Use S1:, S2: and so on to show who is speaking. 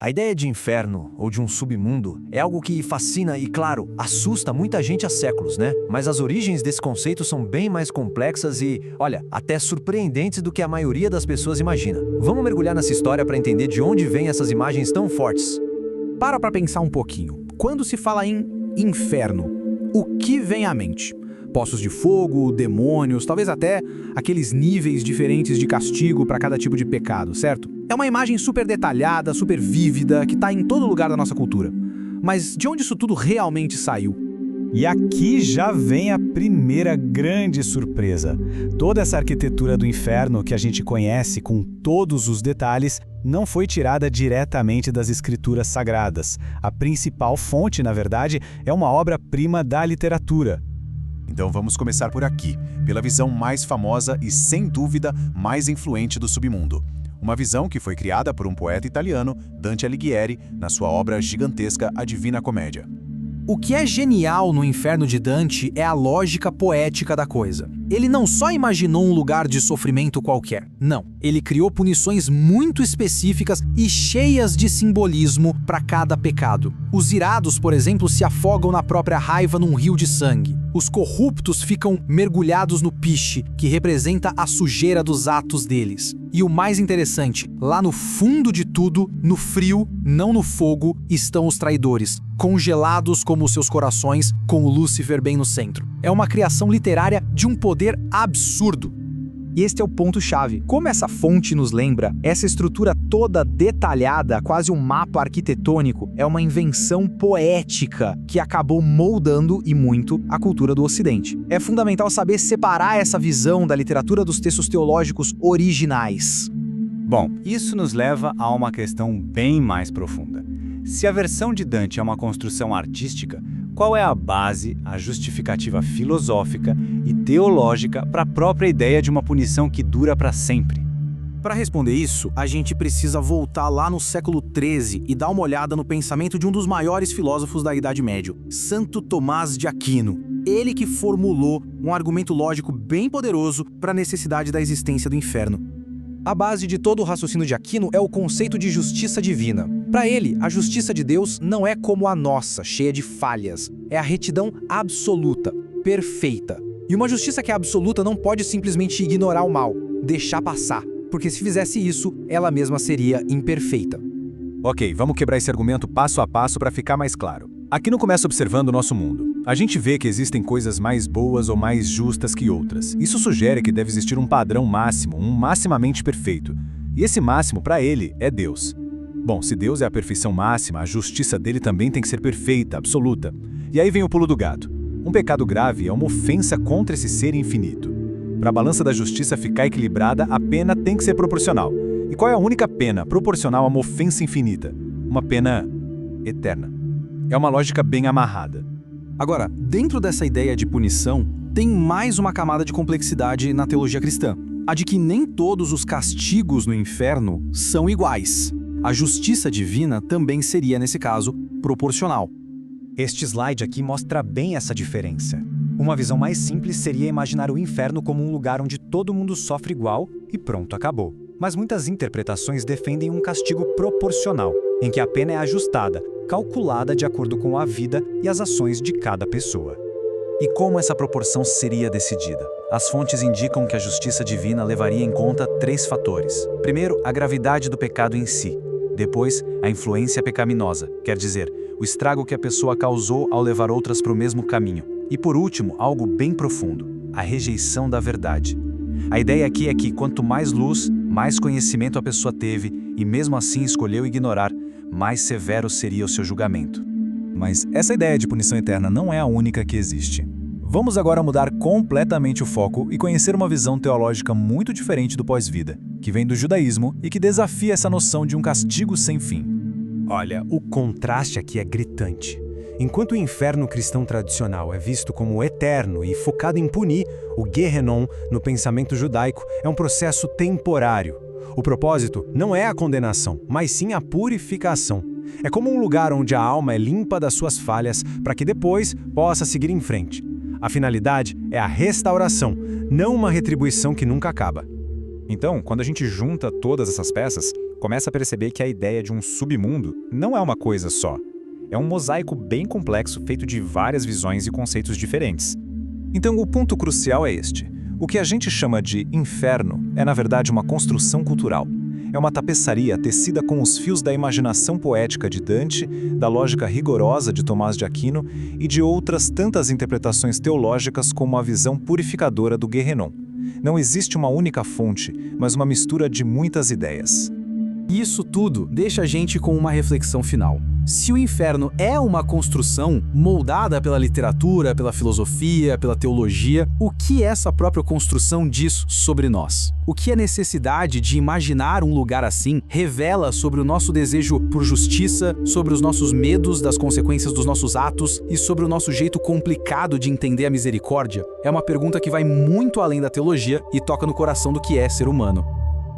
S1: A ideia de inferno ou de um submundo é algo que fascina e, claro, assusta muita gente há séculos, né? Mas as origens desse conceito são bem mais complexas e, olha, até surpreendentes do que a maioria das pessoas imagina. Vamos mergulhar nessa história para entender de onde vêm essas imagens tão fortes.
S2: Para pensar um pouquinho. Quando se fala em inferno, o que vem à mente? Poços de fogo, demônios, talvez até aqueles níveis diferentes de castigo para cada tipo de pecado, certo? É uma imagem super detalhada, super vívida, que está em todo lugar da nossa cultura. Mas de onde isso tudo realmente saiu?
S3: E aqui já vem a primeira grande surpresa. Toda essa arquitetura do inferno que a gente conhece com todos os detalhes não foi tirada diretamente das escrituras sagradas. A principal fonte, na verdade, é uma obra-prima da literatura.
S4: Então vamos começar por aqui, pela visão mais famosa e, sem dúvida, mais influente do submundo. Uma visão que foi criada por um poeta italiano, Dante Alighieri, na sua obra gigantesca A Divina Comédia.
S2: O que é genial no Inferno de Dante é a lógica poética da coisa. Ele não só imaginou um lugar de sofrimento qualquer, não. Ele criou punições muito específicas e cheias de simbolismo para cada pecado. Os irados, por exemplo, se afogam na própria raiva num rio de sangue. Os corruptos ficam mergulhados no piche, que representa a sujeira dos atos deles. E o mais interessante, lá no fundo de tudo, no frio, não no fogo, estão os traidores, congelados como os seus corações, com o Lúcifer bem no centro. É uma criação literária de um poder absurdo. E este é o ponto-chave. Como essa fonte nos lembra, essa estrutura toda detalhada, quase um mapa arquitetônico, é uma invenção poética que acabou moldando, e muito, a cultura do Ocidente. É fundamental saber separar essa visão da literatura dos textos teológicos originais.
S3: Bom, isso nos leva a uma questão bem mais profunda. Se a versão de Dante é uma construção artística, qual é a base, a justificativa filosófica e teológica para a própria ideia de uma punição que dura para sempre?
S2: Para responder isso, a gente precisa voltar lá no século XIII e dar uma olhada no pensamento de um dos maiores filósofos da Idade Média, Santo Tomás de Aquino. Ele que formulou um argumento lógico bem poderoso para a necessidade da existência do inferno. A base de todo o raciocínio de Aquino é o conceito de justiça divina. Para ele, a justiça de Deus não é como a nossa, cheia de falhas. É a retidão absoluta, perfeita. E uma justiça que é absoluta não pode simplesmente ignorar o mal, deixar passar, porque se fizesse isso, ela mesma seria imperfeita.
S4: Ok, vamos quebrar esse argumento passo a passo para ficar mais claro. Aquino começa observando o nosso mundo. A gente vê que existem coisas mais boas ou mais justas que outras. Isso sugere que deve existir um padrão máximo, um maximamente perfeito. E esse máximo, para ele, é Deus. Bom, se Deus é a perfeição máxima, a justiça dele também tem que ser perfeita, absoluta. E aí vem o pulo do gato. Um pecado grave é uma ofensa contra esse ser infinito. Para a balança da justiça ficar equilibrada, a pena tem que ser proporcional. E qual é a única pena proporcional a uma ofensa infinita? Uma pena eterna. É uma lógica bem amarrada.
S2: Agora, dentro dessa ideia de punição, tem mais uma camada de complexidade na teologia cristã. A de que nem todos os castigos no inferno são iguais. A justiça divina também seria, nesse caso, proporcional.
S5: Este slide aqui mostra bem essa diferença. Uma visão mais simples seria imaginar o inferno como um lugar onde todo mundo sofre igual e pronto, acabou. Mas muitas interpretações defendem um castigo proporcional, em que a pena é ajustada, calculada de acordo com a vida e as ações de cada pessoa.
S1: E como essa proporção seria decidida? As fontes indicam que a justiça divina levaria em conta 3 fatores. Primeiro, a gravidade do pecado em si. Depois, a influência pecaminosa, quer dizer, o estrago que a pessoa causou ao levar outras para o mesmo caminho. E por último, algo bem profundo, a rejeição da verdade. A ideia aqui é que quanto mais luz, mais conhecimento a pessoa teve e mesmo assim escolheu ignorar, mais severo seria o seu julgamento.
S3: Mas essa ideia de punição eterna não é a única que existe. Vamos agora mudar completamente o foco e conhecer uma visão teológica muito diferente do pós-vida, que vem do judaísmo e que desafia essa noção de um castigo sem fim.
S6: Olha, o contraste aqui é gritante. Enquanto o inferno cristão tradicional é visto como eterno e focado em punir, o Gehenom, no pensamento judaico, é um processo temporário. O propósito não é a condenação, mas sim a purificação. É como um lugar onde a alma é limpa das suas falhas para que depois possa seguir em frente. A finalidade é a restauração, não uma retribuição que nunca acaba.
S7: Então, quando a gente junta todas essas peças,
S4: começa a perceber que a ideia de um submundo não é uma coisa só. É um mosaico bem complexo feito de várias visões e conceitos diferentes. Então, o ponto crucial é este. O que a gente chama de inferno é, na verdade, uma construção cultural. É uma tapeçaria tecida com os fios da imaginação poética de Dante, da lógica rigorosa de Tomás de Aquino e de outras tantas interpretações teológicas como a visão purificadora do Guérenon. Não existe uma única fonte, mas uma mistura de muitas ideias.
S2: Isso tudo deixa a gente com uma reflexão final. Se o inferno é uma construção moldada pela literatura, pela filosofia, pela teologia, o que essa própria construção diz sobre nós? O que a necessidade de imaginar um lugar assim revela sobre o nosso desejo por justiça, sobre os nossos medos das consequências dos nossos atos e sobre o nosso jeito complicado de entender a misericórdia? É uma pergunta que vai muito além da teologia e toca no coração do que é ser humano.